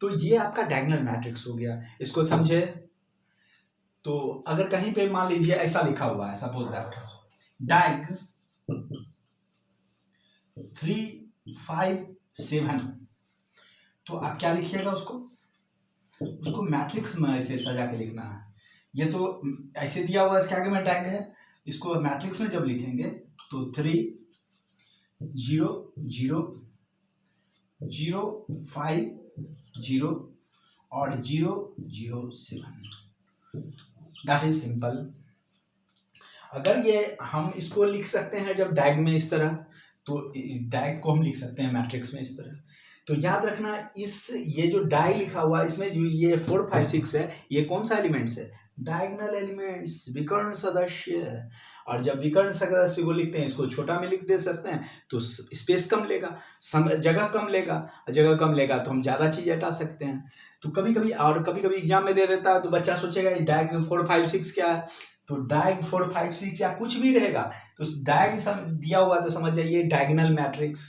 तो ये आपका डायगोनल मैट्रिक्स हो गया, इसको समझे। तो अगर कहीं पे मान लीजिए ऐसा लिखा हुआ है, सपोज दैट डायग 3 5 7, तो आप क्या लिखिएगा उसको मैट्रिक्स में ऐसे सजा के लिखना है। ये तो ऐसे दिया हुआ है, इसके आगे में टैग है, इसको मैट्रिक्स में जब लिखेंगे तो 3 0 0 0 5 0 और 0 0 7, दैट इज सिंपल। अगर ये हम इसको लिख सकते हैं जब डैग में इस तरह, तो डैग को हम लिख सकते हैं मैट्रिक्स में इस तरह। तो याद रखना ये जो डाई लिखा हुआ है इसमें जो ये 4 5 6 है, ये कौन सा एलिमेंट्स है? डायगोनल एलिमेंट्स, विकर्ण सदस्य। और जब विकर्ण सदस्य को लिखते हैं, इसको छोटा में लिख दे सकते हैं तो स्पेस कम लेगा, जगह कम लेगा, जगह कम लेगा तो हम ज़्यादा चीज़ हटा सकते हैं। तो कभी कभी एग्जाम में दे देता है तो बच्चा सोचेगा डायग 4 5 6 क्या है, तो डायग 4 5 6 या कुछ भी रहेगा, तो डायग दिया हुआ तो समझ जाइए डायगोनल मैट्रिक्स।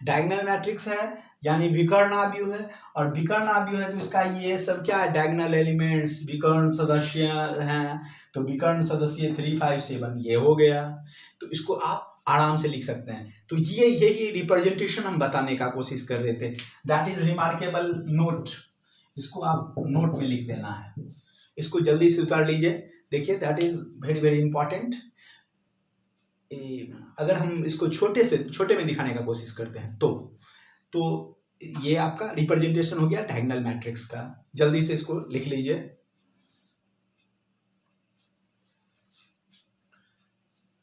डायगोनल मैट्रिक्स है यानी विकर्ण आव्यूह है, और विकर्ण आव्यूह है तो इसका ये सब क्या है? डायगोनल एलिमेंट्स, विकर्ण सदस्य हैं। तो विकर्ण सदस्य 3 5 7 ये हो गया। तो इसको आप आराम से लिख सकते हैं। तो ये यही रिप्रेजेंटेशन हम बताने का कोशिश कर रहे थे। दैट इज रिमार्केबल नोट, इसको आप नोट में लिख देना है। इसको जल्दी से उतार लीजिए, देखिए that is very very important. अगर हम इसको छोटे में दिखाने का कोशिश करते हैं तो ये आपका रिप्रेजेंटेशन हो गया डायगोनल मैट्रिक्स का। जल्दी से इसको लिख लीजिए।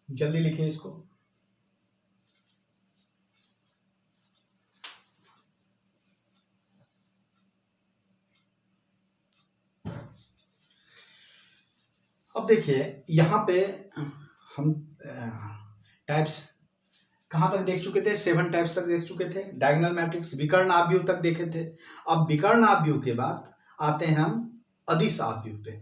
जल्दी लिखिए इसको। अब देखिए यहाँ पे हम टाइप्स कहाँ तक देख चुके थे? 7 टाइप्स तक देख चुके थे। डायगोनल मैट्रिक्स विकर्ण आव्यूह तक देखे थे। अब विकर्ण आव्यूह के बाद आते हैं हम अदिश आव्यूह पे।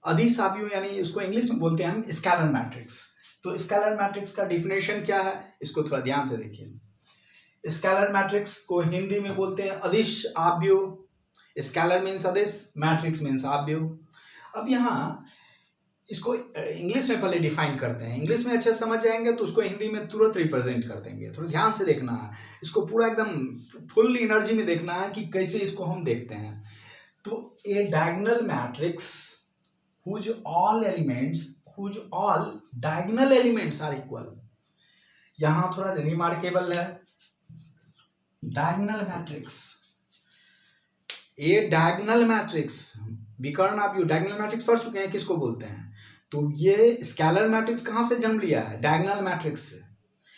अदिश आव्यूह यानी इसको इंग्लिश में बोलते हैं हम स्केलर मैट्रिक्स। तो स्केलर मैट्रिक्स का डिफिनेशन क्या है, इसको थोड़ा ध्यान से देखिए। स्केलर मैट्रिक्स को हिंदी में बोलते हैं अदिश आव्यूह। स्केलर मीन्स अदिश, मैट्रिक्स मीन्स आव्यूह। अब यहाँ इसको इंग्लिश में पहले डिफाइन करते हैं। इंग्लिश में अच्छे समझ जाएंगे तो उसको हिंदी में तुरंत रिप्रेजेंट कर देंगे। थोड़ा ध्यान से देखना है, इसको पूरा एकदम फुल एनर्जी में देखना है कि कैसे इसको हम देखते हैं। तो a diagonal matrix whose all diagonal elements are equal, यहां थोड़ा रिमार्केबल है। डायगोनल मैट्रिक्स, ए डायगोनल मैट्रिक्स, विकर्ण आव्यूह डायगोनल मैट्रिक्स पढ़ चुके हैं, किसको बोलते हैं? तो ये स्केलर मैट्रिक्स कहां से जन्म लिया है? डायगोनल मैट्रिक्स से।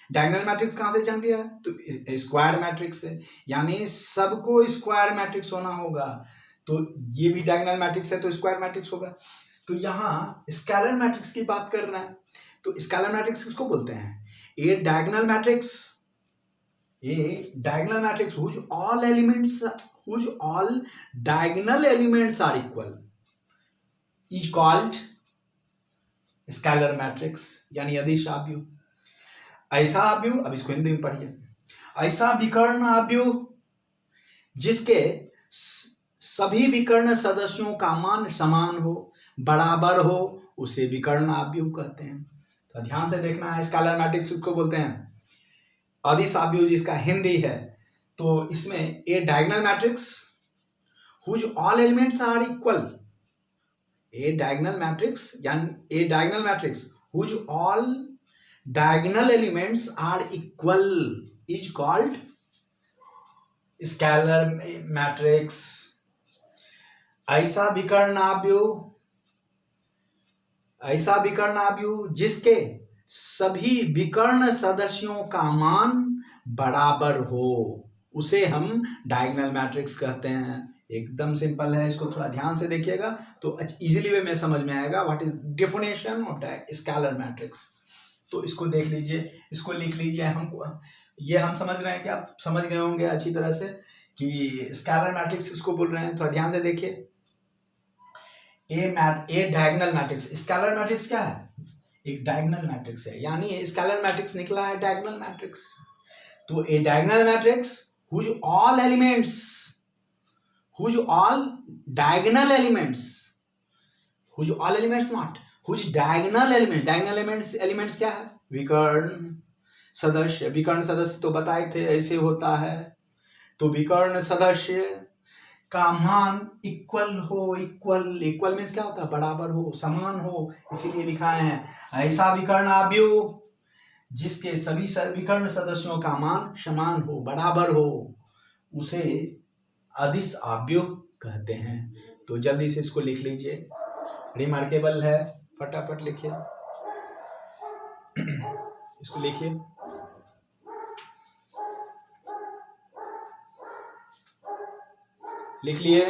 डायगोनल मैट्रिक्स कहां से जन्म लिया है? तो स्क्वायर मैट्रिक्स से, यानी सबको स्क्वायर मैट्रिक्स होना होगा। तो ये भी डायगोनल मैट्रिक्स है तो स्क्वायर मैट्रिक्स होगा। तो यहाँ स्केलर मैट्रिक्स की बात कर रहे हैं, तो स्केलर मैट्रिक्स किसको बोलते हैं? A diagonal matrix, whose all diagonal elements are equal is called scalar matrix यानी अदिश आव्यूह। ऐसा आव्यूह, अब इसको हिंदी में पढ़िए, ऐसा विकर्ण आव्यूह जिसके सभी विकर्ण सदस्यों का मान समान हो, बराबर हो, उसे विकर्ण आव्यूह कहते हैं। तो ध्यान से देखना है, स्केलर मैट्रिक्स उसको बोलते हैं अदिश आव्यूह, जिसका हिंदी है। तो इसमें a diagonal matrix whose all elements are equal, a diagonal matrix यानी a diagonal matrix whose all diagonal elements are equal is called scalar matrix. ऐसा विकर्ण आव्यूह जिसके सभी विकर्ण सदस्यों का मान बराबर हो, उसे हम डायगोनल मैट्रिक्स कहते हैं। एकदम सिंपल है, इसको थोड़ा ध्यान से देखिएगा तो इजीली वे में समझ में आएगा what is definition of scalar matrix. तो इसको देख लीजिए, इसको लिख लीजिए। हम समझ रहे हैं कि आप समझ गए होंगे अच्छी तरह से कि स्केलर मैट्रिक्स किसको बोल रहे हैं। थोड़ा ध्यान से देखिए। A diagonal matrix, scalar matrix क्या है? एक डायगोनल मैट्रिक्स है, यानी स्केलर मैट्रिक्स निकला है डायगोनल मैट्रिक्स। तो a diagonal matrix whose all elements whose all diagonal elements, whose all elements not, whose diagonal elements क्या है, विकर्ण सदस्य। विकर्ण सदस्य तो बताए थे ऐसे होता है, तो विकर्ण सदस्य का मान इक्वल हो, इक्वल मीन्स क्या होता है, बराबर हो, समान हो, इसीलिए लिखा है ऐसा विकर्ण आव्यूह जिसके सभी विकर्ण सदस्यों का मान समान हो, बराबर हो, उसे अदिश आव्यूह कहते हैं। तो जल्दी से इसको लिख लीजिए, रिमार्केबल है, फटाफट लिखिए, इसको लिखिए। लिख लिए?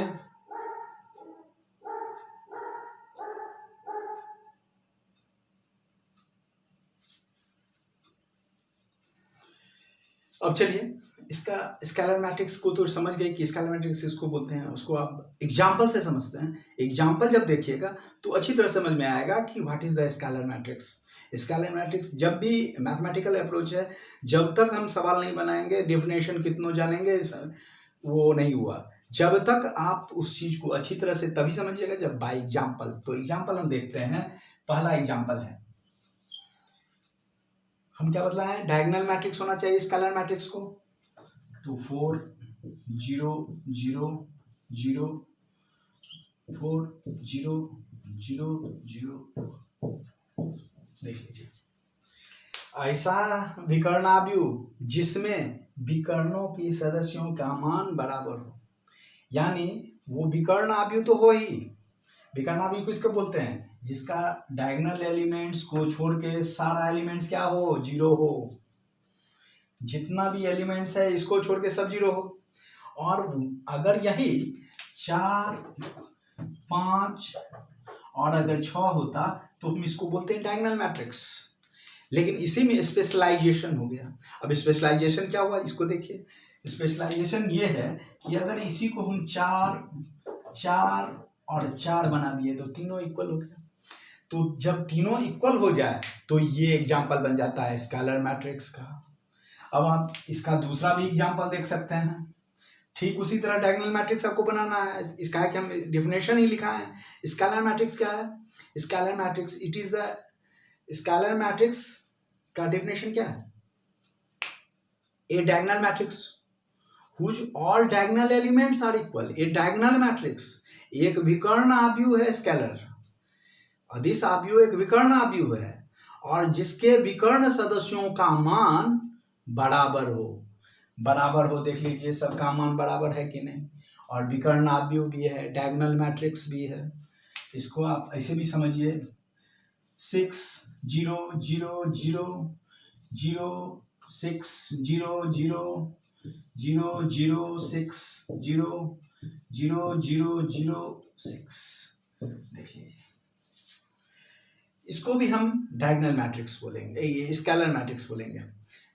अब चलिए इसका स्केलर मैट्रिक्स को तो समझ गए कि स्केलर मैट्रिक्स इसको बोलते हैं, उसको आप एग्जाम्पल से समझते हैं। एग्जाम्पल जब देखिएगा तो अच्छी तरह समझ में आएगा कि what is the scalar matrix. Scalar matrix जब भी मैथमेटिकल अप्रोच है, जब तक हम सवाल नहीं बनाएंगे, डेफिनेशन कितनों जानेंगे, वो नहीं हुआ। जब तक आप उस चीज को अच्छी तरह से तभी समझिएगा जब बाय एग्जाम्पल। तो एग्जाम्पल हम देखते हैं, पहला एग्जाम्पल है, हम क्या बतलाएं, डायगोनल मैट्रिक्स होना चाहिए स्केलर मैट्रिक्स को, तो 4 0 0 0 4 0 0 0 देख लीजिए। ऐसा विकर्णाव्यूह जिसमें विकर्णों के सदस्यों का मान बराबर हो, यानी वो विकर्णाव्यूह तो हो ही, विकर्णाव्यूह किसको बोलते हैं, जिसका डायगोनल एलिमेंट्स को छोड़ के सारा एलिमेंट्स क्या हो, जीरो हो, जितना भी एलिमेंट्स है इसको छोड़ के सब जीरो हो। और अगर यही 4 5 और अगर 6 होता तो हम इसको बोलते हैं डायगोनल मैट्रिक्स। लेकिन इसी में स्पेशलाइजेशन हो गया। अब स्पेशलाइजेशन क्या हुआ, इसको देखिए। स्पेशलाइजेशन ये है कि अगर इसी को हम 4 4 और 4 बना दिए तो तीनों इक्वल हो गया। तो जब तीनों इक्वल हो जाए तो ये एग्जाम्पल बन जाता है स्केलर मैट्रिक्स का। अब आप इसका दूसरा भी एग्जाम्पल देख सकते हैं। ठीक उसी तरह डायगोनल मैट्रिक्स आपको बनाना है। इसका है कि हम डिफिनेशन ही लिखा है। स्केलर मैट्रिक्स क्या है, scalar matrix it is the, scalar matrix का डिफिनेशन क्या है, a diagonal matrix whose all diagonal elements are equal. A diagonal matrix एक विकर्ण आव्यूह है, स्केलर अदिश आव्यूह एक विकर्ण आव्यूह है, और जिसके विकर्ण सदस्यों का मान बराबर हो। बराबर हो देख लीजिए, सबका मान बराबर है कि नहीं, और विकर्ण आव्यूह भी है, डायगोनल मैट्रिक्स भी है। इसको आप ऐसे भी समझिए, 6 0 0 0 0 6 0 0 0 0 6 0 0 0 0 6 देखिए। इसको भी हम डायगोनल मैट्रिक्स बोलेंगे, ये स्केलर मैट्रिक्स बोलेंगे।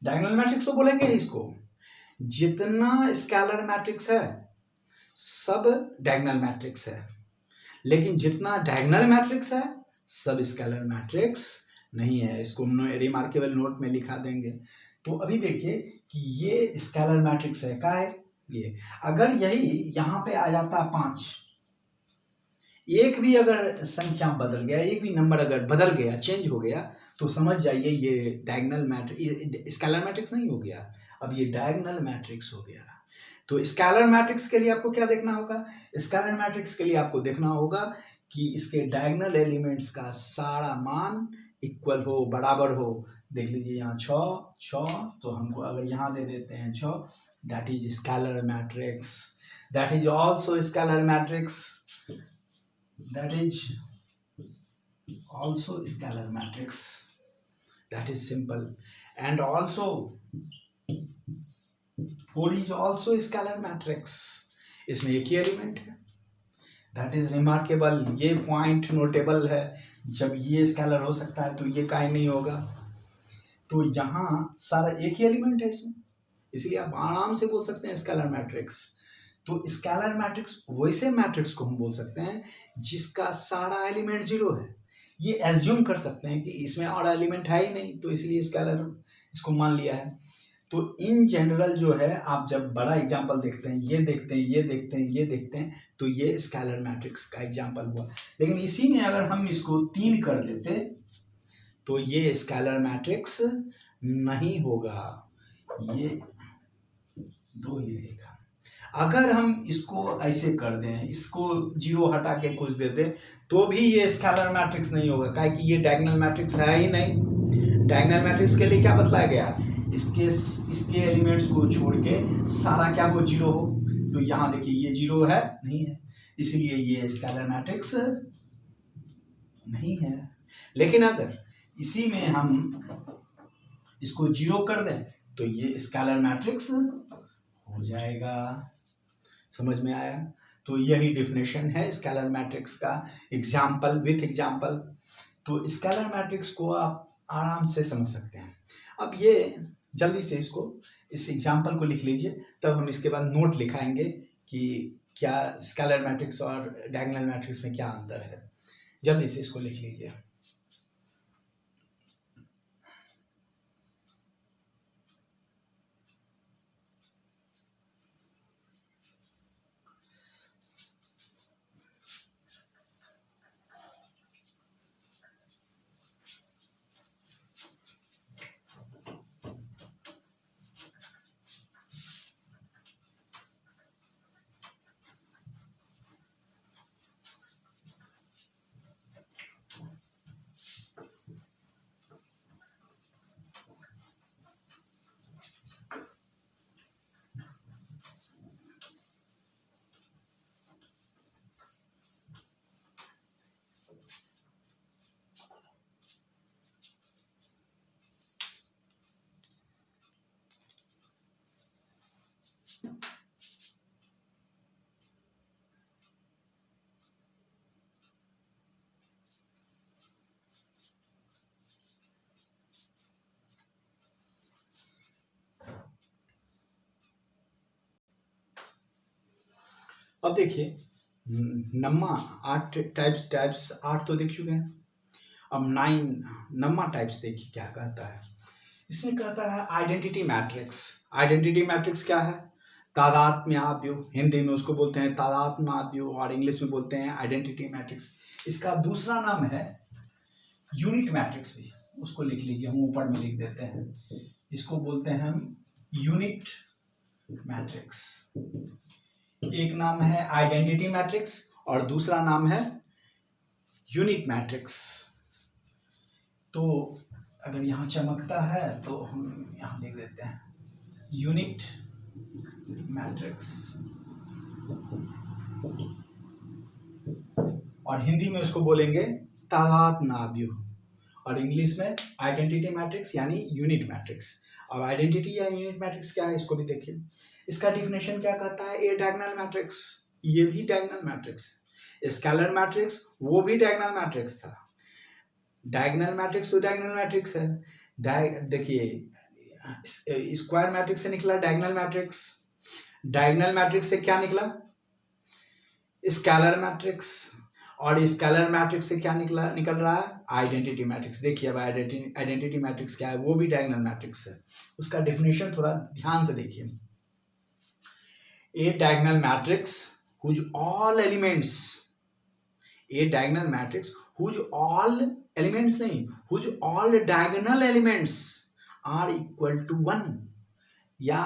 डायगोनल मैट्रिक्स तो बोलेंगे इसको, जितना स्केलर मैट्रिक्स है सब डायगोनल मैट्रिक्स है, लेकिन जितना डायगोनल मैट्रिक्स है सब स्केलर मैट्रिक्स नहीं है। इसको हम रिमार्केबल नोट में लिखा देंगे। तो अभी देखिए कि ये स्केलर मैट्रिक्स है, क्या है ये। अगर यही यहाँ पे आ जाता 5, एक भी अगर संख्या बदल गया, एक भी नंबर अगर बदल गया, चेंज हो गया, तो समझ जाइए ये डायगोनल मैट्रिक्स, स्केलर मैट्रिक्स नहीं हो गया, अब ये डायगोनल मैट्रिक्स हो गया। तो स्केलर मैट्रिक्स के लिए आपको क्या देखना होगा, स्केलर मैट्रिक्स के लिए आपको देखना होगा कि इसके डायगोनल एलिमेंट्स का सारा मान इक्वल हो, बराबर हो। देख लीजिए यहाँ 6 तो हमको अगर यहाँ दे देते हैं 6, that is scalar matrix, that is also scalar matrix, that is also scalar matrix, that is simple. And also 4 is also scalar matrix, इसमें एक ही एलिमेंट है, that is remarkable। ये पॉइंट नोटेबल है, जब ये स्केलर हो सकता है तो ये काहे नहीं होगा। तो यहाँ सारा एक ही एलिमेंट है इसमें, इसलिए आप आराम से बोल सकते हैं स्केलर मैट्रिक्स। तो स्केलर मैट्रिक्स वैसे मैट्रिक्स को हम बोल सकते हैं जिसका सारा एलिमेंट जीरो है। ये एज्यूम कर सकते हैं कि इसमें और एलिमेंट है ही नहीं, तो इसलिए स्केलर इसको मान लिया है। तो इन जनरल जो है आप जब बड़ा एग्जाम्पल देखते हैं, ये देखते हैं, ये देखते हैं, ये देखते हैं, तो ये स्केलर मैट्रिक्स का एग्जाम्पल हुआ। लेकिन इसी में अगर हम इसको 3 कर देते तो ये स्केलर मैट्रिक्स नहीं होगा, ये 2 ही रहेगा। अगर हम इसको ऐसे कर दें, इसको 0 हटा के कुछ दे दें, तो भी ये स्केलर मैट्रिक्स नहीं होगा, काहे कि ये डायगोनल मैट्रिक्स है ही नहीं। डायगोनल मैट्रिक्स के लिए क्या बतलाया गया, इसके एलिमेंट्स को छोड़ के सारा क्या हो, 0 हो। तो यहाँ देखिए ये 0 है, नहीं है, इसलिए ये स्केलर मैट्रिक्स नहीं है। लेकिन अगर इसी में हम इसको 0 कर दें तो ये स्केलर मैट्रिक्स हो जाएगा। समझ में आया? तो यही डेफिनेशन है स्केलर मैट्रिक्स का, एग्जाम्पल विथ एग्जाम्पल। तो स्केलर मैट्रिक्स को आप आराम से समझ सकते हैं। अब ये जल्दी से इस एग्जाम्पल को लिख लीजिए, तब हम इसके बाद नोट लिखाएंगे कि क्या स्केलर मैट्रिक्स और डायगोनल मैट्रिक्स में क्या अंतर है। जल्दी से इसको लिख लीजिए। अब देखिए नम्मा 8 टाइप्स 8 तो देख चुके हैं। अब 9 नम्मा टाइप्स देखिए क्या कहता है। इसमें कहता है आइडेंटिटी मैट्रिक्स। आइडेंटिटी मैट्रिक्स क्या है, तादात्म्याव्यु, हिंदी में उसको बोलते हैं तादात्म्याव्यु और इंग्लिश में बोलते हैं आइडेंटिटी मैट्रिक्स। इसका दूसरा नाम है यूनिट मैट्रिक्स भी, उसको लिख लीजिए, हम ऊपर में लिख देते हैं। इसको बोलते हैं हम यूनिट मैट्रिक्स। एक नाम है आइडेंटिटी मैट्रिक्स और दूसरा नाम है यूनिट मैट्रिक्स। तो अगर यहाँ चमकता है तो हम यहाँ लिख देते हैं यूनिट मैट्रिक्स, और हिंदी में उसको बोलेंगे तादात्म्याव्यु और इंग्लिश में आइडेंटिटी मैट्रिक्स यानी यूनिट मैट्रिक्स। अब आइडेंटिटी या यूनिट मैट्रिक्स क्या है इसको भी देखिए। इसका डिफिनेशन क्या कहता है, ए डायगोनल मैट्रिक्स, ये भी डायगोनल मैट्रिक्स, स्केलर मैट्रिक्स वो भी डायगोनल मैट्रिक्स था। डायगोनल मैट्रिक्स तो डायगोनल मैट्रिक्स है। देखिए स्क्वायर मैट्रिक्स से निकला डायगोनल मैट्रिक्स, डायगोनल मैट्रिक्स से क्या निकला, स्केलर मैट्रिक्स, और स्केलर मैट्रिक्स से क्या निकल रहा है, आइडेंटिटी मैट्रिक्स। देखिए अब आइडेंटिटी मैट्रिक्स क्या है, वो भी डायगोनल मैट्रिक्स है। उसका डेफिनेशन थोड़ा ध्यान से देखिए। A diagonal matrix whose all elements, a diagonal matrix whose all elements नहीं, whose all diagonal elements are equal to 1, या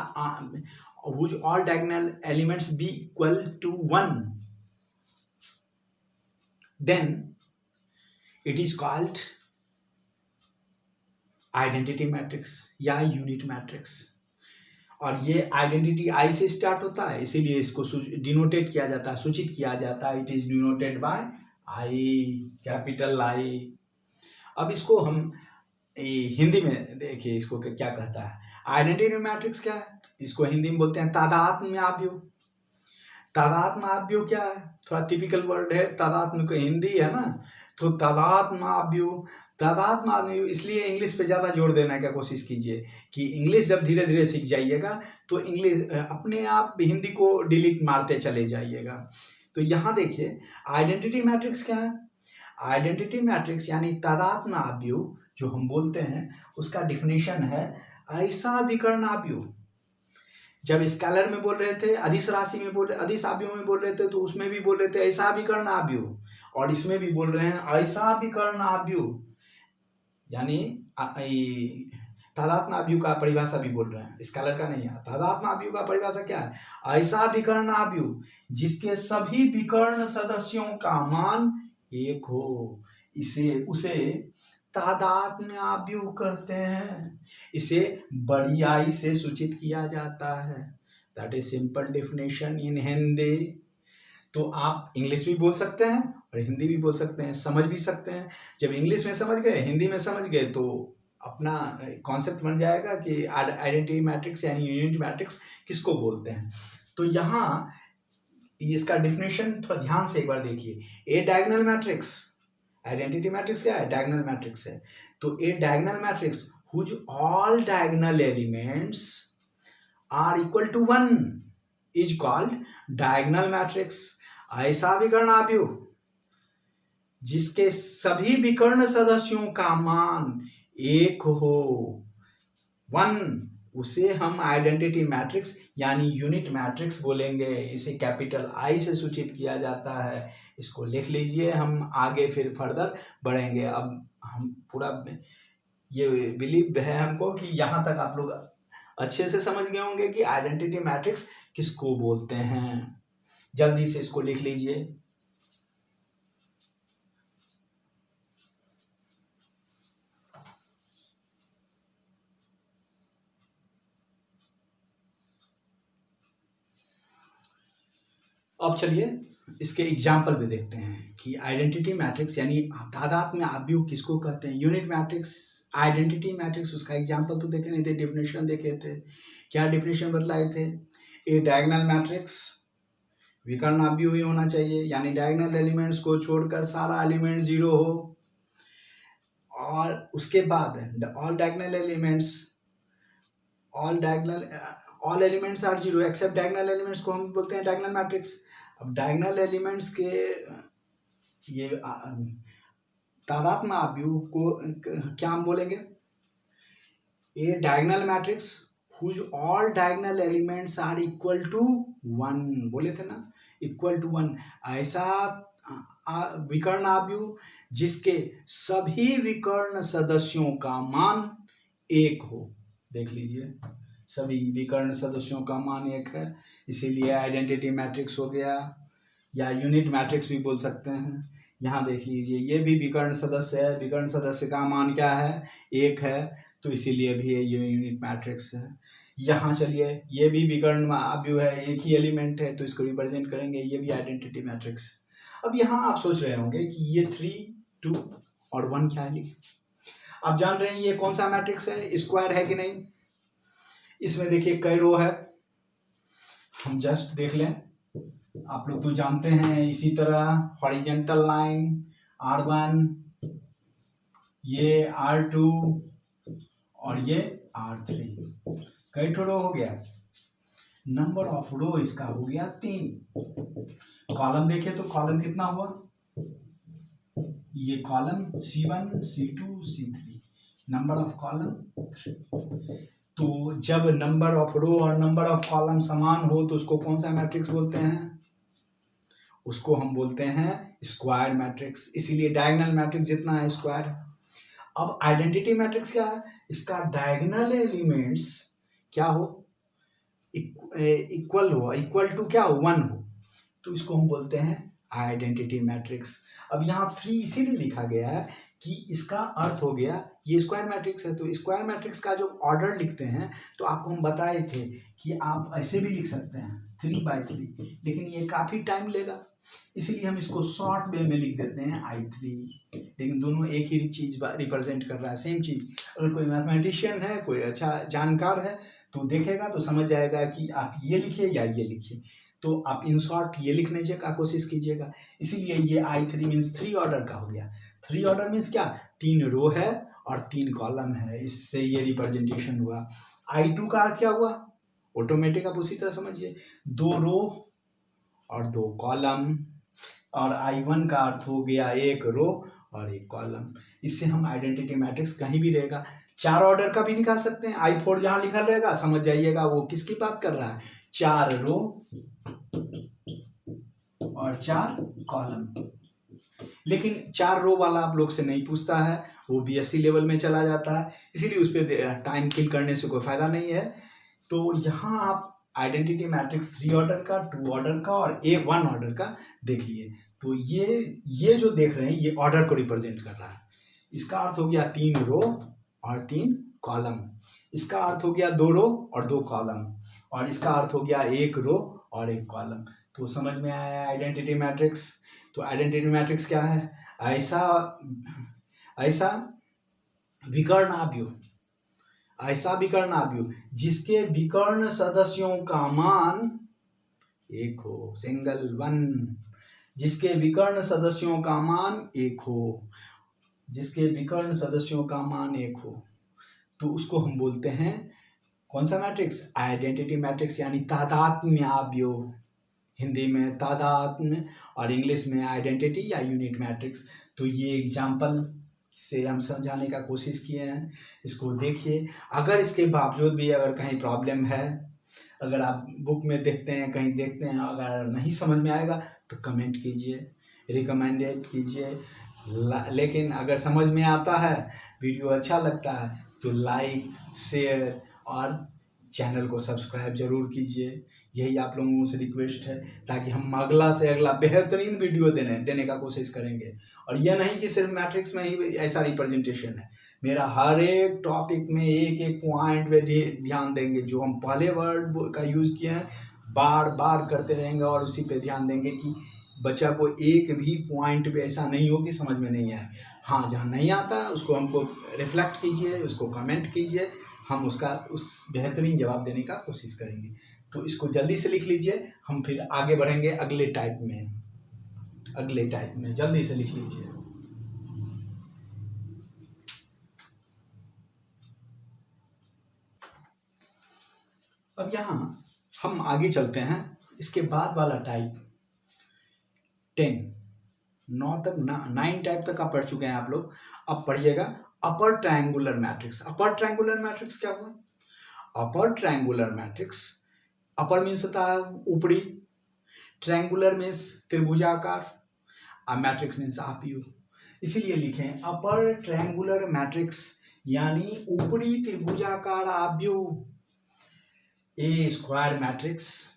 whose all diagonal elements be equal to 1, then it is called identity matrix या unit matrix। और ये identity आई से start होता है, इसीलिए इसको डिनोटेट किया जाता है, सूचित किया जाता है। It is denoted by I, capital I. अब इसको हम हिंदी में देखिए, इसको क्या कहता है, आइडेंटिटी मैट्रिक्स क्या है, इसको हिंदी में बोलते हैं तादात्म्याव्यु। तादात्म्याव्यु क्या है, थोड़ा टिपिकल वर्ड है, तादात्म्य को हिंदी है ना, तो तादात्म्याव्यु। तादात्म्याव्यु इसलिए इंग्लिश पे ज़्यादा जोर देने का कोशिश कीजिए कि इंग्लिश जब धीरे धीरे सीख जाइएगा तो इंग्लिश अपने आप हिंदी को डिलीट मारते चले जाइएगा। तो यहाँ देखिए आइडेंटिटी मैट्रिक्स क्या है, आइडेंटिटी मैट्रिक्स यानी तादात्म्याव्यु जो हम बोलते हैं उसका डिफिनेशन है ऐसा विकर्ण आव्यूह, जब स्केलर में बोल रहे थे, अदिश राशि में बोल रहे, अदिश आव्यूह में बोल रहे थे, तो उसमें भी बोल रहे थे ऐसा विकर्ण आव्यूह, और इसमें भी बोल रहे हैं ऐसा विकर्ण आव्यूह, यानी तादात्म्य आव्यूह का परिभाषा भी बोल रहे हैं, स्केलर का नहीं है। तादात्म्य आव्यूह का परिभाषा क्या है? ऐसा विकर्ण आव्यूह जिसके सभी विकर्ण सदस्यों का मान एक हो, उसे तादात्म्य आव्यूह कहते हैं। इसे बड़ी आई से सूचित किया जाता है। That is simple definition in Hindi. तो आप इंग्लिश भी बोल सकते हैं और हिंदी भी बोल सकते हैं, समझ भी सकते हैं। जब इंग्लिश में समझ गए, हिंदी में समझ गए, तो अपना कॉन्सेप्ट बन जाएगा कि आइडेंटिटी मैट्रिक्स यानी यूनिट मैट्रिक्स किसको बोलते हैं। तो यहाँ इसका डेफिनेशन थोड़ा ध्यान से एक बार देखिए। A diagonal matrix, identity matrix क्या है? डायगोनल मैट्रिक्स है। तो a diagonal matrix whose all diagonal elements are equal to 1 is called diagonal matrix. ऐसा विकर्ण आव्यूह जिसके सभी विकर्ण सदस्यों का मान एक हो, 1, उसे हम आइडेंटिटी मैट्रिक्स यानी यूनिट मैट्रिक्स बोलेंगे। इसे कैपिटल आई से सूचित किया जाता है। इसको लिख लीजिए, हम आगे फिर फर्दर बढ़ेंगे। अब हम पूरा ये बिलीव है हमको कि यहाँ तक आप लोग अच्छे से समझ गए होंगे कि आइडेंटिटी मैट्रिक्स किसको बोलते हैं। जल्दी से इसको लिख लीजिए। अब चलिए इसके एग्जाम्पल भी देखते हैं कि आइडेंटिटी मैट्रिक्स यानी तादात्म्य आव्यूह किसको कहते हैं। यूनिट मैट्रिक्स, आइडेंटिटी मैट्रिक्स, उसका एग्जाम्पल तो देखे नहीं थे, डेफिनेशन देखे थे। क्या डेफिनेशन बतलाए थे? ए डायगोनल मैट्रिक्स विकर्ण आव्यूह ही होना चाहिए, यानी डायगोनल एलिमेंट्स को छोड़कर सारा एलिमेंट 0 हो। और उसके बाद all diagonal elements, all elements are 0 except diagonal elements को हम बोलते हैं डायगोनल मैट्रिक्स। अब डायगोनल एलिमेंट्स के ये तादात्म्य आव्यूह को क्या हम बोलेंगे? A diagonal matrix whose all diagonal elements are equal to 1, बोले थे ना, इक्वल टू 1। ऐसा विकर्ण आव्यूह जिसके सभी विकर्ण सदस्यों का मान 1 हो। देख लीजिए, सभी विकर्ण सदस्यों का मान 1 है, इसीलिए आइडेंटिटी मैट्रिक्स हो गया, या यूनिट मैट्रिक्स भी बोल सकते हैं। यहाँ देख लीजिए, ये भी विकर्ण सदस्य है, विकर्ण सदस्य का मान क्या है? 1 है, तो इसीलिए भी ये यूनिट मैट्रिक्स है। यहाँ चलिए, ये भी विकर्ण आव्यूह है, एक ही एलिमेंट है, तो इसको रिप्रेजेंट करेंगे, ये भी आइडेंटिटी मैट्रिक्स। अब यहाँ आप सोच रहे होंगे कि ये 3, 2 और 1 क्या है। आप जान रहे हैं ये कौन सा मैट्रिक्स है, स्क्वायर है कि नहीं। इसमें देखिए कई रो है, हम जस्ट देख लें। आप लोग तो जानते हैं, इसी तरह हॉरिजॉन्टल लाइन R1, ये R2 और ये R3, कई ठो रो हो गया। नंबर ऑफ रो इसका हो गया 3। कॉलम देखे तो कॉलम कितना हुआ? ये column C1, C2, C3, number of column 3। तो जब नंबर ऑफ रो और नंबर ऑफ कॉलम समान हो तो उसको कौन सा मैट्रिक्स बोलते हैं? उसको हम बोलते हैं स्क्वायर मैट्रिक्स। इसीलिए डायगोनल मैट्रिक्स जितना है स्क्वायर। अब आइडेंटिटी मैट्रिक्स क्या है? इसका डायगोनल एलिमेंट्स क्या हो? इक्वल हो, इक्वल टू क्या हो? 1 हो, तो इसको हम बोलते हैं आइडेंटिटी मैट्रिक्स। अब यहाँ 3 इसीलिए लिखा गया है कि इसका अर्थ हो गया ये स्क्वायर मैट्रिक्स है। तो स्क्वायर मैट्रिक्स का जो ऑर्डर लिखते हैं, तो आपको हम बताए थे कि आप ऐसे भी लिख सकते हैं 3/3, लेकिन ये काफ़ी टाइम लेगा, इसीलिए हम इसको शॉर्ट वे में लिख देते हैं I3। लेकिन दोनों एक ही चीज़ रिप्रेजेंट कर रहा है, सेम चीज़। अगर कोई मैथमेटिशियन है, कोई अच्छा जानकार है, तो देखेगा तो समझ जाएगा कि आप ये लिखिए या ये लिखिए। तो आप इन शॉर्ट ये लिखने का कोशिश कीजिएगा। इसीलिए ये I3 मीन्स 3 ऑर्डर का हो गया। 3 ऑर्डर मीन्स क्या? 3 रो है और 3 कॉलम है, इससे ये रिप्रेजेंटेशन हुआ। I2 का अर्थ क्या हुआ? ऑटोमेटिक। आप उसी तरह समझिए, 2 रो और 2 कॉलम। और I1 का अर्थ हो गया एक रो और एक कॉलम। इससे हम आइडेंटिटी मैट्रिक्स कहीं भी रहेगा 4 ऑर्डर का भी निकाल सकते हैं। I4 जहां लिखा रहेगा समझ जाइएगा वो किसकी बात कर रहा है, 4 रो और 4 कॉलम। लेकिन 4 रो वाला आप लोग से नहीं पूछता है, वो BSc लेवल में चला जाता है, इसीलिए उस पर टाइम किल करने से कोई फायदा नहीं है। तो यहाँ आप आइडेंटिटी मैट्रिक्स 3 ऑर्डर का, 2 ऑर्डर का और 1 ऑर्डर का देख लिए। तो ये जो देख रहे हैं ये ऑर्डर को रिप्रेजेंट कर रहा है। इसका अर्थ हो गया 3 रो और 3 कॉलम। इसका अर्थ हो गया 2 रो और 2 कॉलम। और इसका अर्थ हो गया 1 रो और 1 कॉलम। तो समझ में आया आइडेंटिटी मैट्रिक्स। तो आइडेंटिटी मैट्रिक्स क्या है, ऐसा विकर्ण आव्यूह जिसके विकर्ण सदस्यों का मान एक हो, सिंगल वन, जिसके विकर्ण सदस्यों का मान एक हो, जिसके विकर्ण सदस्यों का मान एक हो, तो उसको हम बोलते हैं कौन सा मैट्रिक्स, आइडेंटिटी मैट्रिक्स, यानी तादात्म्य आव्यूह। हिंदी में तादात्म्य और इंग्लिश में आइडेंटिटी या यूनिट मैट्रिक्स। तो ये एग्जाम्पल से हम समझाने का कोशिश किए हैं, इसको देखिए। अगर इसके बावजूद भी अगर कहीं प्रॉब्लम है, अगर आप बुक में देखते हैं, कहीं देखते हैं, अगर नहीं समझ में आएगा तो कमेंट कीजिए, रिकमेंडेड कीजिए। लेकिन अगर समझ में आता है, वीडियो अच्छा लगता है तो लाइक, शेयर और चैनल को सब्सक्राइब जरूर कीजिए। यही आप लोगों से रिक्वेस्ट है, ताकि हम अगला से अगला बेहतरीन वीडियो देने का कोशिश करेंगे। और यह नहीं कि सिर्फ मैट्रिक्स में ही ऐसा रिप्रेजेंटेशन है, मेरा हर एक टॉपिक में एक एक पॉइंट पे ध्यान देंगे। जो हम पहले वर्ड का यूज़ किए हैं बार बार करते रहेंगे और उसी पे ध्यान देंगे कि बच्चा को एक भी पॉइंट पे ऐसा नहीं हो कि समझ में नहीं आए। हाँ, जहाँ नहीं आता उसको हमको रिफ्लेक्ट कीजिए, उसको कमेंट कीजिए, हम उसका उस बेहतरीन जवाब देने का कोशिश करेंगे। तो इसको जल्दी से लिख लीजिए, हम फिर आगे बढ़ेंगे अगले टाइप में जल्दी से लिख लीजिए। अब यहाँ हम आगे चलते हैं, इसके बाद वाला टाइप 9 टाइप तक आप पढ़ चुके हैं आप लोग। अब पढ़िएगा अपर ट्रायंगुलर मैट्रिक्स। अपर ट्रायंगुलर मैट्रिक्स क्या हुआ, अपर ट्रायंगुलर मैट्रिक्स, अपर मीन्स होता है ऊपरी, ट्रायंगुलर मीन्स त्रिभुजाकार, मैट्रिक्स मीन्स आव्यूह। इसीलिए लिखें अपर ट्रायंगुलर मैट्रिक्स यानी ऊपरी त्रिभुजाकार आव्यूह, ए स्क्वायर मैट्रिक्स।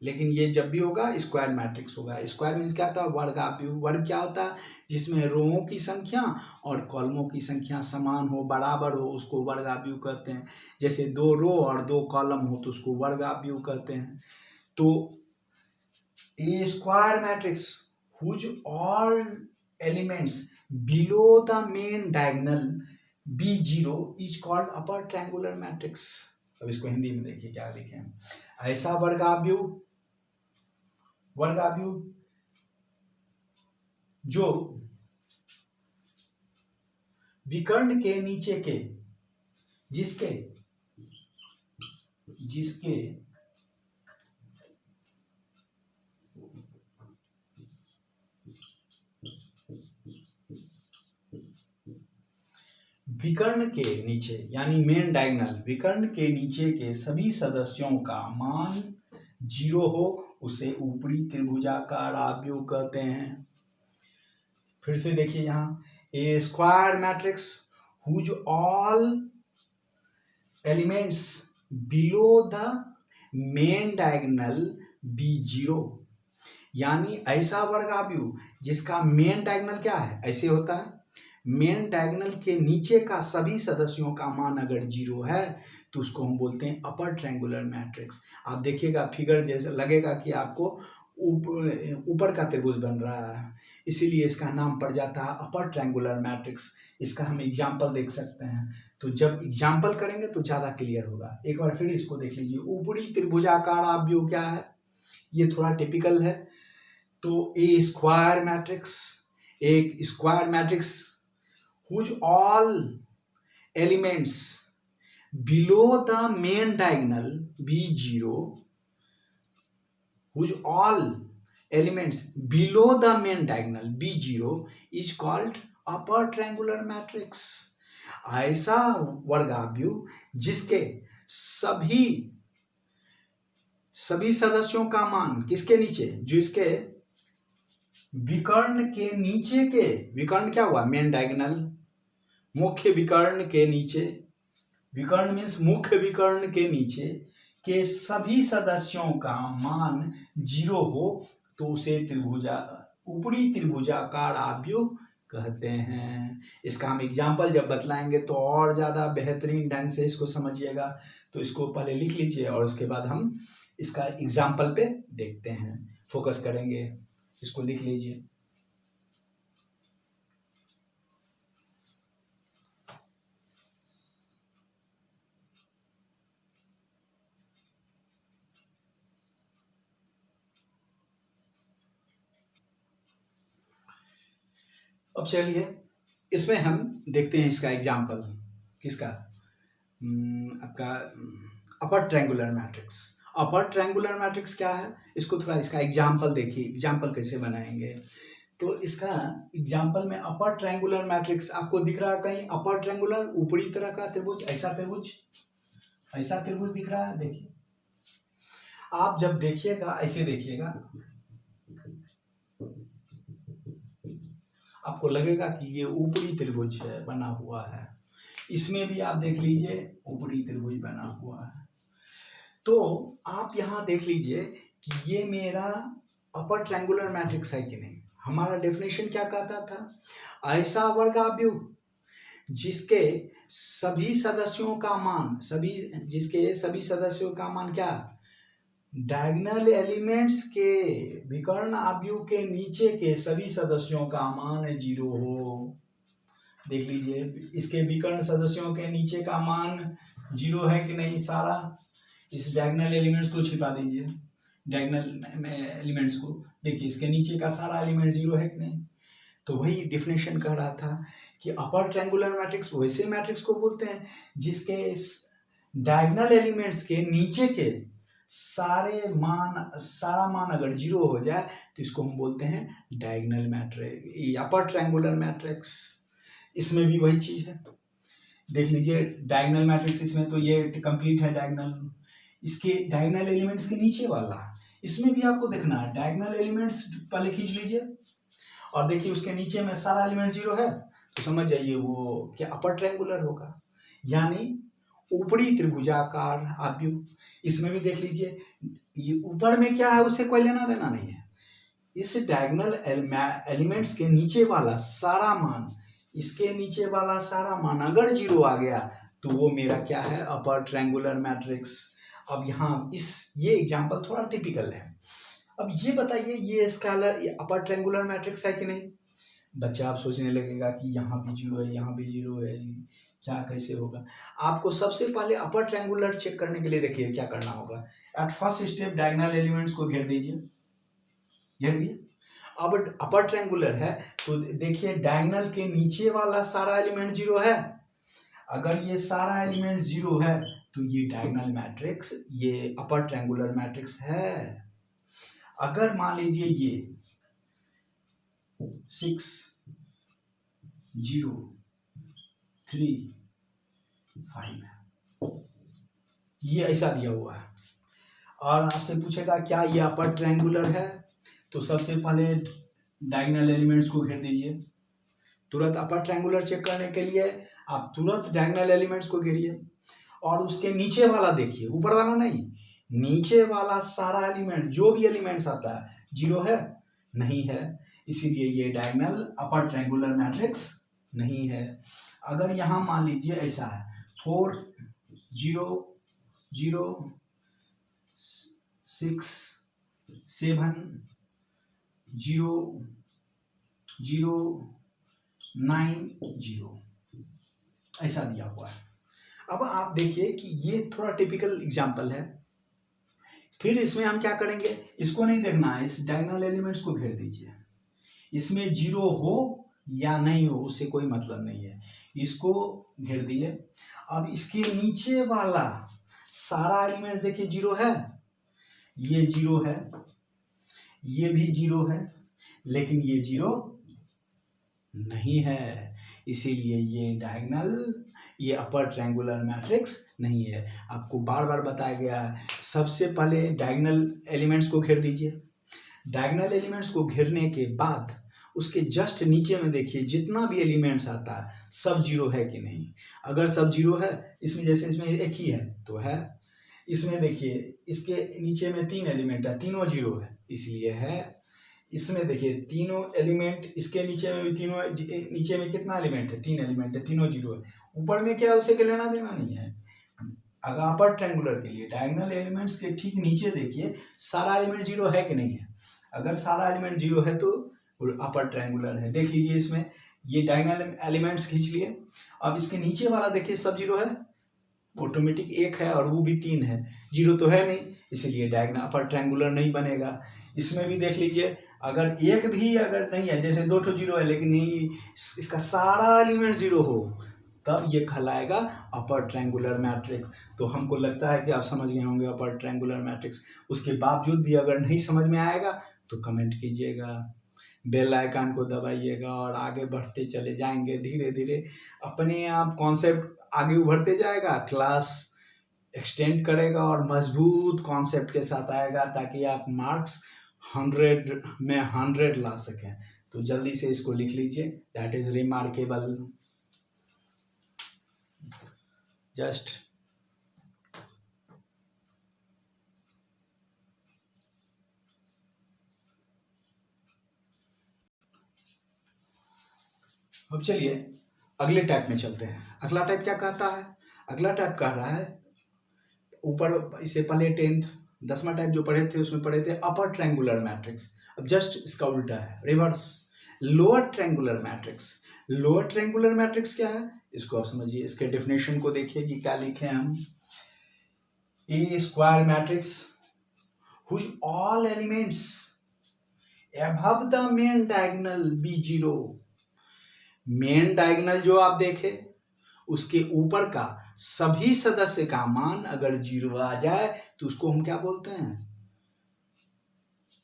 लेकिन ये जब भी होगा स्क्वायर मैट्रिक्स होगा। स्क्वायर मीन्स क्या होता है, वर्ग आव्यूह। वर्ग क्या होता है, जिसमें रोओं की संख्या और कॉलमों की संख्या समान हो, बराबर हो, उसको वर्ग आव्यूह कहते हैं। जैसे 2 रो और 2 कॉलम हो तो उसको वर्ग आव्यूह कहते हैं। तो a square matrix whose all elements below the main diagonal be zero is called upper triangular matrix. अब इसको हिंदी में देखिए क्या लिखे हैं, ऐसा वर्ग आव्यूह जो विकर्ण के नीचे के जिसके विकर्ण के नीचे यानी मेन डायगोनल, विकर्ण के नीचे के सभी सदस्यों का मान 0 हो उसे ऊपरी त्रिभुजाकार आव्यूह कहते हैं। फिर से देखिए यहाँ a square matrix whose all elements below the main diagonal be 0, यानी ऐसा वर्ग आव्यूह जिसका मेन डायगोनल क्या है, ऐसे होता है, मेन डायगोनल के नीचे का सभी सदस्यों का मान अगर 0 है तो उसको हम बोलते हैं अपर ट्रायंगुलर मैट्रिक्स। आप देखिएगा फिगर जैसे लगेगा कि आपको ऊपर का त्रिभुज बन रहा है, इसीलिए इसका नाम पड़ जाता है अपर ट्रायंगुलर मैट्रिक्स। इसका हम एग्जाम्पल देख सकते हैं, तो जब एग्जाम्पल करेंगे तो ज़्यादा क्लियर होगा। एक बार फिर इसको देख लीजिए, ऊपरी त्रिभुजाकार आव्यूह क्या है, ये थोड़ा टिपिकल है। तो ए स्क्वायर मैट्रिक्स, एक square matrix whose all elements below the main diagonal be 0, whose all elements below the main diagonal B0 is called upper triangular matrix. ऐसा वर्गाव्यूह जिसके सभी सदस्यों का मान किसके नीचे, जो इसके विकर्ण के नीचे के, विकर्ण क्या हुआ, मेन डायगोनल, मुख्य विकर्ण के नीचे, विकर्ण मीन्स मुख्य विकर्ण के नीचे के सभी सदस्यों का मान 0 हो तो उसे ऊपरी त्रिभुजाकार आव्यूह कहते हैं। इसका हम एग्जाम्पल जब बतलाएंगे तो और ज़्यादा बेहतरीन ढंग से इसको समझिएगा। तो इसको पहले लिख लीजिए और उसके बाद हम इसका एग्जाम्पल पे देखते हैं, फोकस करेंगे। इसको लिख लीजिए। अब चलिए इसमें हम देखते हैं इसका एग्जाम्पल, किसका, आपका अपर ट्रायंगुलर मैट्रिक्स। अपर ट्रायंगुलर मैट्रिक्स क्या है, इसको थोड़ा इसका एग्जाम्पल देखिए, एग्जाम्पल कैसे बनाएंगे। तो इसका एग्जाम्पल में अपर ट्रायंगुलर मैट्रिक्स आपको दिख रहा है कहीं, अपर ट्रायंगुलर ऊपरी तरह का त्रिभुज, ऐसा त्रिभुज, ऐसा त्रिभुज दिख रहा है। देखिए आप जब देखिएगा ऐसे देखिएगा, आपको लगेगा कि ये ऊपरी त्रिभुज है, बना हुआ है। इसमें भी आप देख लीजिए ऊपरी त्रिभुज बना हुआ है। तो आप यहाँ देख लीजिए कि ये मेरा अपर ट्रायंगुलर मैट्रिक्स है कि नहीं। हमारा डेफिनेशन क्या कहता था, ऐसा वर्गाव्यूह जिसके सभी सदस्यों का मान, जिसके सभी सदस्यों का मान क्या, डायगोनल एलिमेंट्स के विकर्ण आव्यूह के नीचे के सभी सदस्यों का मान 0 हो। देख लीजिए इसके विकर्ण सदस्यों के नीचे का मान 0 है कि नहीं। सारा इस डायगोनल एलिमेंट्स को छिपा दीजिए, डायगोनल एलिमेंट्स को देखिए, इसके नीचे का सारा एलिमेंट 0 है कि नहीं। तो वही डिफिनेशन कह रहा था कि अपर ट्रायंगुलर मैट्रिक्स वैसे मैट्रिक्स को बोलते हैं जिसके डायगोनल एलिमेंट्स के नीचे के सारा मान अगर 0 हो जाए तो इसको हम बोलते हैं डायगोनल मैट्रिक्स, अपर ट्रायंगुलर मैट्रिक्स। इसमें भी वही चीज है, देख लीजिए डायगोनल मैट्रिक्स, इसमें तो ये कंप्लीट है डायगोनल। इसके डायगोनल एलिमेंट्स के नीचे वाला, इसमें भी आपको देखना है डायगोनल एलिमेंट्स पहले खींच लीजिए और देखिए उसके नीचे में सारा एलिमेंट 0 है तो समझ जाइए वो क्या अपर ट्रायंगुलर होगा, यानी ऊपरी त्रिभुजाकार आव्यूह। इसमें भी देख लीजिए ये ऊपर में क्या है उससे कोई लेना देना नहीं है। इस डायगोनल एलिमेंट्स के नीचे वाला सारा मान, इसके नीचे वाला सारा मान अगर 0 आ गया तो वो मेरा क्या है, अपर ट्रायंगुलर मैट्रिक्स। अब यहाँ ये एग्जांपल थोड़ा टिपिकल है। अब ये बताइए ये स्केलर अपर ट्रायंगुलर मैट्रिक्स है कि नहीं। बच्चा आप सोचने लगेगा कि यहाँ भी 0 है, यहाँ भी 0 है, क्या कैसे होगा। आपको सबसे पहले अपर ट्रायंगुलर चेक करने के लिए देखिए क्या करना होगा। At first step diagonal elements को घेर दीजिए, घेर दिए। अब अपर ट्रायंगुलर है तो देखिए डायगोनल के नीचे वाला सारा एलिमेंट 0 है। अगर ये सारा एलिमेंट 0 है तो ये डायगोनल मैट्रिक्स, ये अपर ट्रायंगुलर मैट्रिक्स है। अगर मान लीजिए ये 6 0 3 5 है, ये ऐसा दिया हुआ है और आपसे पूछेगा क्या ये अपर ट्रायंगुलर है, तो सबसे पहले डायगोनल एलिमेंट्स को घेर दीजिए। तुरंत अपर ट्रायंगुलर चेक करने के लिए आप तुरंत डायगोनल एलिमेंट्स को घेरिए और उसके नीचे वाला देखिए, ऊपर वाला नहीं, नीचे वाला सारा एलिमेंट, जो भी एलिमेंट्स आता है 0 है, नहीं है, इसीलिए ये डायगोनल अपर ट्रायंगुलर मैट्रिक्स नहीं है। अगर यहाँ मान लीजिए ऐसा है 4 0 0 6 7 0 0 9 0 ऐसा दिया हुआ है। अब आप देखिए कि ये थोड़ा टिपिकल एग्जांपल है। फिर इसमें हम क्या करेंगे, इसको नहीं देखना है, इस डायगोनल एलिमेंट्स को घेर दीजिए। इसमें 0 हो या नहीं हो उससे कोई मतलब नहीं है, इसको घेर दिए। अब इसके नीचे वाला सारा एलिमेंट देखिए 0 है, ये 0 है, ये भी जीरो है, लेकिन ये जीरो नहीं है, इसीलिए ये डायगोनल, ये अपर ट्रायंगुलर मैट्रिक्स नहीं है। आपको बार बार बताया गया है, सबसे पहले डायगोनल एलिमेंट्स को घेर दीजिए। डायगोनल एलिमेंट्स को घेरने के बाद उसके जस्ट नीचे में देखिए जितना भी एलिमेंट्स आता है सब जीरो है कि नहीं। अगर सब जीरो है, इसमें जैसे इसमें एक ही है तो है, इसमें देखिए इसके नीचे में 3 एलिमेंट है, तीनों जीरो है इसलिए है। इसमें देखिए तीनों एलिमेंट, इसके नीचे में भी तीनों, नीचे में कितना एलिमेंट है, 3 एलिमेंट है, तीनों जीरो है। ऊपर में क्या है, उसे के लेना देना नहीं है। अगर अपर ट्रायंगुलर के लिए डायगोनल एलिमेंट्स के ठीक नीचे देखिए सारा एलिमेंट जीरो है कि नहीं है। अगर सारा एलिमेंट जीरो है तो अपर ट्रायंगुलर है। देख लीजिए इसमें ये डायगोनल एलिमेंट्स खींच लिए, अब इसके नीचे वाला देखिए सब जीरो है, ऑटोमेटिक 1 है और वो भी 3 है, जीरो तो है नहीं, इसलिए डायगोनल अपर ट्रायंगुलर नहीं बनेगा। इसमें भी देख लीजिए अगर एक भी अगर नहीं है, जैसे 2 ठो जीरो है लेकिन इसका सारा एलिमेंट जीरो हो, तब ये कहलाएगा अपर ट्रायंगुलर मैट्रिक्स। तो हमको लगता है कि आप समझ गए होंगे अपर ट्रायंगुलर मैट्रिक्स। उसके बावजूद भी अगर नहीं समझ में आएगा तो कमेंट कीजिएगा, बेल आइकन को दबाइएगा और आगे बढ़ते चले जाएंगे। धीरे धीरे अपने आप कॉन्सेप्ट आगे उभरते जाएगा, क्लास एक्सटेंड करेगा और मजबूत कॉन्सेप्ट के साथ आएगा, ताकि आप मार्क्स 100 में 100 ला सकें। तो जल्दी से इसको लिख लीजिए, दैट इज रिमार्केबल। जस्ट अब चलिए अगले टाइप में चलते हैं। अगला टाइप क्या कहता है, अगला टाइप कह रहा है, ऊपर इससे पहले 10वां टाइप जो पढ़े थे उसमें पढ़े थे अपर ट्रायंगुलर मैट्रिक्स। अब जस्ट इसका उल्टा है, reverse, lower triangular matrix. Lower triangular matrix क्या है, इसको आप समझिए, इसके डेफिनेशन को देखिए कि क्या लिखे हम। A square matrix whose all elements above the main diagonal be zero. Main diagonal जो आप देखे उसके ऊपर का सभी सदस्य का मान अगर जीरो आ जाए तो उसको हम क्या बोलते हैं,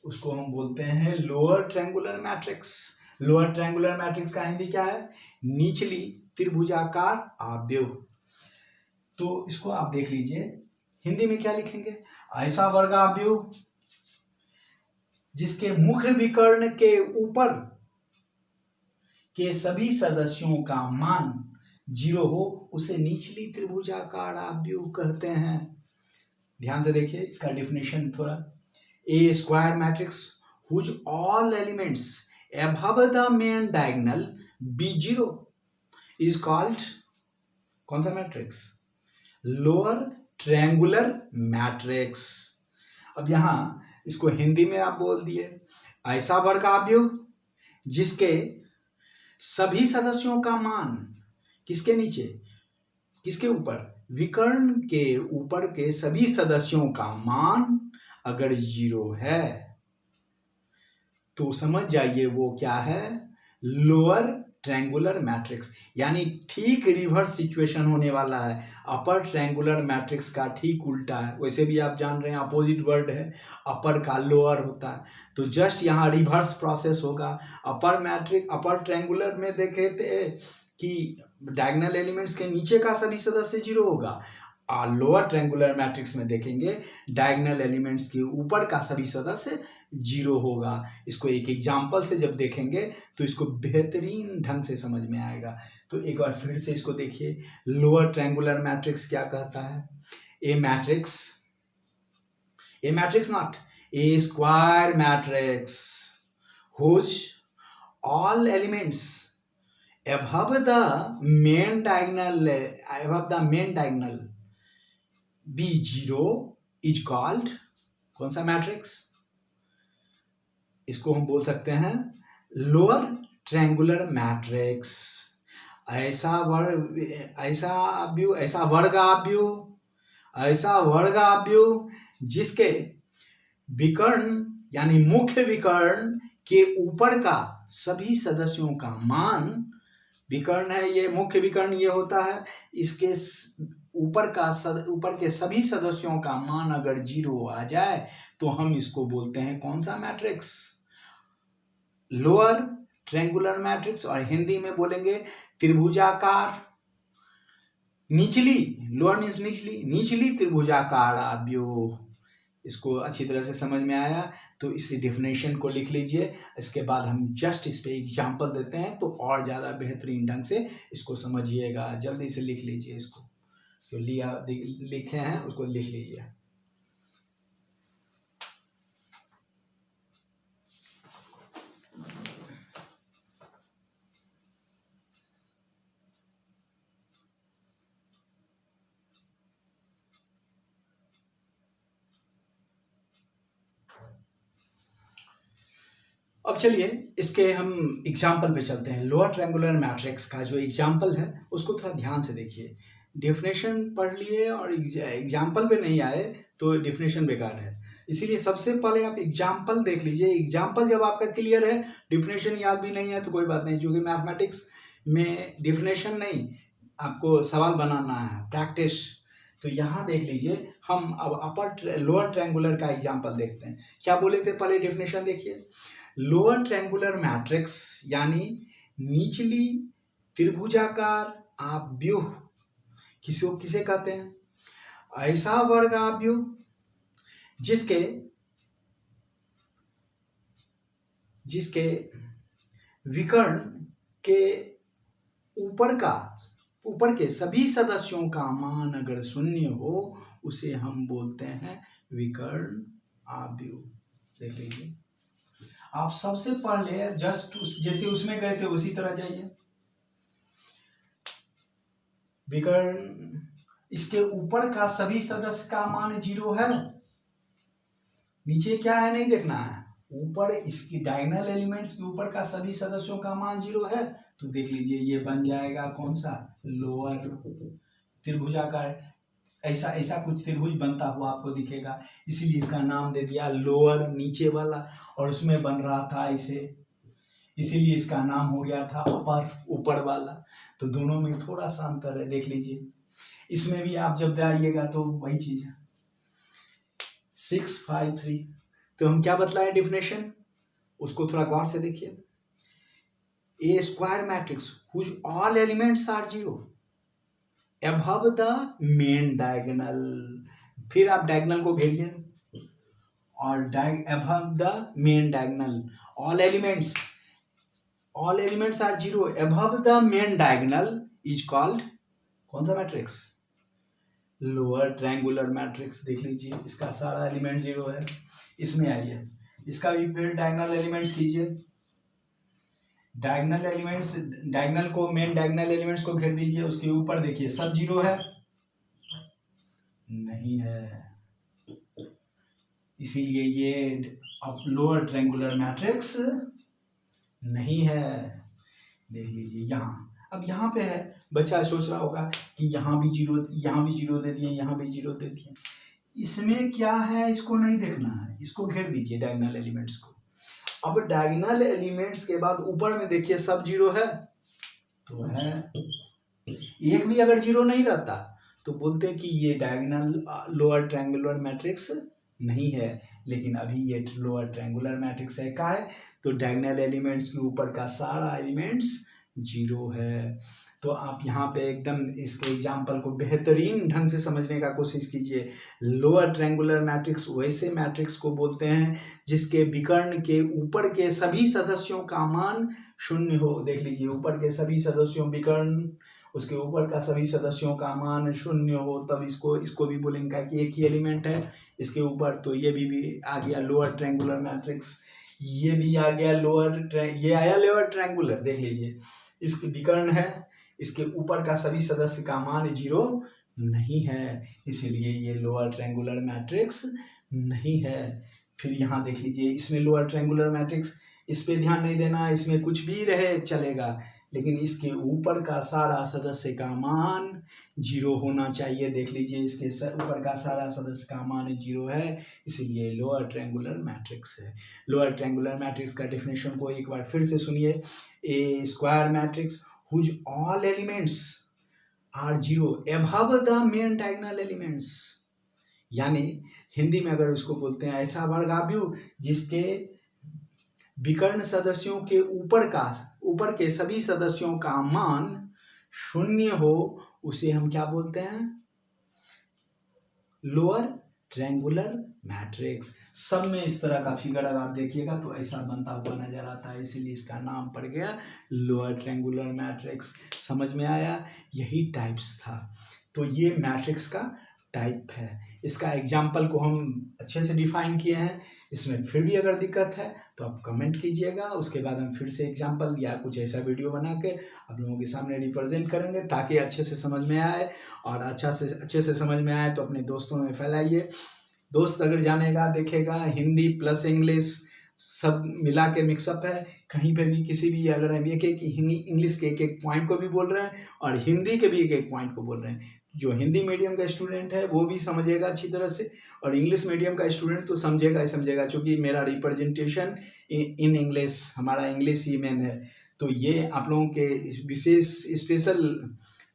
उसको हम बोलते हैं lower triangular matrix. Lower triangular matrix का हिंदी क्या है, निचली त्रिभुजाकार आव्यूह। तो इसको आप देख लीजिए हिंदी में क्या लिखेंगे, ऐसा वर्ग आव्यूह जिसके मुख्य विकर्ण के ऊपर के सभी सदस्यों का मान जीरो हो उसे निचली त्रिभुजाकार आव्यूह कहते हैं। ध्यान से देखिए इसका डेफिनेशन थोड़ा, a square matrix whose all elements above the main diagonal be zero is called, कौन सा मैट्रिक्स, लोअर ट्रायंगुलर मैट्रिक्स। अब यहां इसको हिंदी में आप बोल दिए, ऐसा वर्ग आव्यूह जिसके सभी सदस्यों का मान किसके नीचे, किसके ऊपर, विकर्ण के ऊपर के सभी सदस्यों का मान अगर जीरो है तो समझ जाइए वो क्या है, लोअर ट्रायंगुलर मैट्रिक्स। यानी ठीक रिवर्स सिचुएशन होने वाला है, अपर ट्रायंगुलर मैट्रिक्स का ठीक उल्टा है। वैसे भी आप जान रहे हैं अपोजिट वर्ड है, अपर का लोअर होता है, तो जस्ट यहाँ रिवर्स प्रोसेस होगा। अपर मैट्रिक, अपर ट्रायंगुलर में देखे थे कि डायगोनल एलिमेंट्स के नीचे का सभी सदस्य जीरो होगा, और लोअर ट्रायंगुलर मैट्रिक्स में देखेंगे डायगोनल एलिमेंट्स के ऊपर का सभी सदस्य जीरो होगा। इसको एक एग्जांपल से जब देखेंगे तो इसको बेहतरीन ढंग से समझ में आएगा। तो एक बार फिर से इसको देखिए, लोअर ट्रायंगुलर मैट्रिक्स क्या कहता है, a matrix not, a square matrix whose all elements above the main diagonal b zero is called, कौन सा मैट्रिक्स, इसको हम बोल सकते हैं लोअर ट्रायंगुलर मैट्रिक्स। ऐसा वर्ग आव्यूह जिसके विकर्ण यानी मुख्य विकर्ण के ऊपर का सभी सदस्यों का मान, विकर्ण है ये, मुख्य विकर्ण ये होता है, इसके ऊपर के सभी सदस्यों का मान अगर 0 आ जाए तो हम इसको बोलते हैं कौन सा मैट्रिक्स, लोअर ट्रायंगुलर मैट्रिक्स, और हिंदी में बोलेंगे त्रिभुजाकार निचली, लोअर मीन्स निचली त्रिभुजाकार आव्यूह। इसको अच्छी तरह से समझ में आया तो इस डेफिनेशन को लिख लीजिए। इसके बाद हम जस्ट इस पे एग्जांपल देते हैं तो और ज़्यादा बेहतरीन ढंग से इसको समझिएगा। जल्दी से लिख लीजिए, इसको जो लिखे हैं उसको लिख लीजिए। अब चलिए इसके हम एग्जाम्पल पे चलते हैं। लोअर ट्रायंगुलर मैट्रिक्स का जो एग्जाम्पल है उसको थोड़ा ध्यान से देखिए। डेफिनेशन पढ़ लिए और एग्जाम्पल पे नहीं आए तो डेफिनेशन बेकार है, इसीलिए सबसे पहले आप एग्जाम्पल देख लीजिए। एग्जाम्पल जब आपका क्लियर है, डेफिनेशन याद भी नहीं है तो कोई बात नहीं, क्योंकि मैथमेटिक्स में डेफिनेशन नहीं, आपको सवाल बनाना है, प्रैक्टिस। तो यहाँ देख लीजिए, हम अब लोअर ट्रायंगुलर का एग्जाम्पल देखते हैं। क्या बोले थे पहले, डेफिनेशन देखिए। लोअर ट्रायंगुलर मैट्रिक्स यानी निचली त्रिभुजाकार आव्यूह किसे कहते हैं, ऐसा वर्ग आव्यूह जिसके विकर्ण के ऊपर के सभी सदस्यों का मान अगर 0 हो उसे हम बोलते हैं विकर्ण आव्यूह। देख लीजिए, आप सबसे पहले जस्ट जैसे उसमें गए थे उसी तरह जाइए। विकर्ण, इसके ऊपर का सभी सदस्य का मान 0 है, नीचे क्या है नहीं देखना है, ऊपर इसकी डायगोनल एलिमेंट्स के ऊपर का सभी सदस्यों का मान 0 है। तो देख लीजिए ये बन जाएगा कौन सा, लोअर त्रिभुजाकार। ऐसा कुछ त्रिभुज बनता हुआ आपको दिखेगा, इसीलिए इसका नाम दे दिया लोअर, नीचे वाला, और उसमें बन रहा था इसे, इसीलिए इसका नाम हो गया था अपर, ऊपर वाला। तो दोनों में थोड़ा सा अंतर है, देख लीजिए। इसमें भी आप जब जाइएगा तो वही चीज है 653। तो हम क्या बतलाए डेफिनेशन, उसको थोड़ा गौर से देखिए। A square matrix whose all elements are 0 above the main diagonal, फिर आप डायगोनल को घेरिए और above the main diagonal all elements are 0 above the main diagonal is called कौन सा मैट्रिक्स, लोअर ट्रायंगुलर मैट्रिक्स। देख लीजिए इसका सारा एलिमेंट 0 है। इसमें आइए, इसका भी फिर डायगोनल एलिमेंट्स कीजिए। डायगोनल को, मेन डायगोनल एलिमेंट्स को घेर दीजिए, उसके ऊपर देखिए सब 0 है, नहीं है, इसीलिए ये लोअर ट्रायंगुलर मैट्रिक्स नहीं है। देख लीजिए यहाँ, अब यहाँ पे है, बच्चा सोच रहा होगा कि यहाँ भी 0 दे दिए, यहाँ भी 0 दे दिए, इसमें क्या है इसको नहीं देखना है, इसको घेर दीजिए डायगोनल एलिमेंट्स को। अब डायगोनल एलिमेंट्स के बाद ऊपर में देखिए सब 0 है, तो है, एक भी अगर 0 नहीं रहता तो बोलते कि ये डायगोनल लोअर ट्रायंगुलर मैट्रिक्स नहीं है। लेकिन अभी ये लोअर ट्रायंगुलर मैट्रिक्स है, का है तो डायगोनल एलिमेंट्स के ऊपर का सारा एलिमेंट्स 0 है। तो आप यहाँ पे एकदम इसके एग्जाम्पल को बेहतरीन ढंग से समझने का कोशिश कीजिए। लोअर ट्रायंगुलर मैट्रिक्स वैसे मैट्रिक्स को बोलते हैं जिसके विकर्ण के ऊपर के सभी सदस्यों का मान 0 हो। देख लीजिए, ऊपर के सभी सदस्यों, विकर्ण उसके ऊपर का सभी सदस्यों का मान 0 हो, तब इसको भी बोलेंगे कि एक ही एलिमेंट है इसके ऊपर। तो ये भी आ गया लोअर ट्रायंगुलर मैट्रिक्स, ये भी आ गया ये आया लोअर ट्रायंगुलर। देख लीजिए, इसके विकर्ण है, इसके ऊपर का सभी सदस्य का मान 0 नहीं है, इसीलिए ये लोअर ट्रायंगुलर मैट्रिक्स नहीं है। फिर यहाँ देख लीजिए, इसमें लोअर ट्रायंगुलर मैट्रिक्स, इस पे ध्यान नहीं देना, इसमें कुछ भी रहे चलेगा, लेकिन इसके ऊपर का सारा सदस्य का मान 0 होना चाहिए। देख लीजिए, इसके ऊपर का सारा सदस्य का मान 0 है, इसीलिए लोअर ट्रायंगुलर मैट्रिक्स है। लोअर ट्रायंगुलर मैट्रिक्स का डेफिनेशन को एक बार फिर से सुनिए। A square matrix whose all elements are zero above the main diagonal elements, यानी हिंदी में अगर उसको बोलते हैं ऐसा वर्गाव्यू जिसके विकर्ण सदस्यों के ऊपर के सभी सदस्यों का मान शून्य हो, उसे हम क्या बोलते हैं? Lower triangular matrix. सब में इस तरह का फिगर अगर आप देखिएगा तो ऐसा बनता हुआ नजर आता है, इसीलिए इसका नाम पड़ गया लोअर ट्रायंगुलर मैट्रिक्स। समझ में आया? यही टाइप्स था। तो ये मैट्रिक्स का टाइप है। इसका एग्जाम्पल को हम अच्छे से डिफाइन किए हैं। इसमें फिर भी अगर दिक्कत है तो आप कमेंट कीजिएगा, उसके बाद हम फिर से एग्जाम्पल या कुछ ऐसा वीडियो बना के आप लोगों के सामने रिप्रेजेंट करेंगे ताकि अच्छे से समझ में आए। और अच्छे से समझ में आए तो अपने दोस्तों में फैलाइए। दोस्त अगर जानेगा देखेगा हिंदी प्लस इंग्लिश सब मिला के मिक्सअप है, कहीं पे भी किसी भी अगर हम एक इंग्लिश के एक पॉइंट को भी बोल रहे हैं और हिंदी के भी एक पॉइंट को बोल रहे हैं, जो हिंदी मीडियम का स्टूडेंट है वो भी समझेगा अच्छी तरह से, और इंग्लिश मीडियम का स्टूडेंट तो समझेगा ही समझेगा, क्योंकि मेरा रिप्रेजेंटेशन इन इंग्लिश, हमारा इंग्लिश ही मेन है। तो ये आप लोगों के विशेष स्पेशल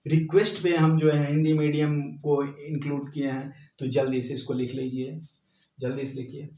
रिक्वेस्ट पे हम जो है हिंदी मीडियम को इंक्लूड किए हैं। तो जल्दी से इसको लिख लीजिए, जल्दी से लिखिए।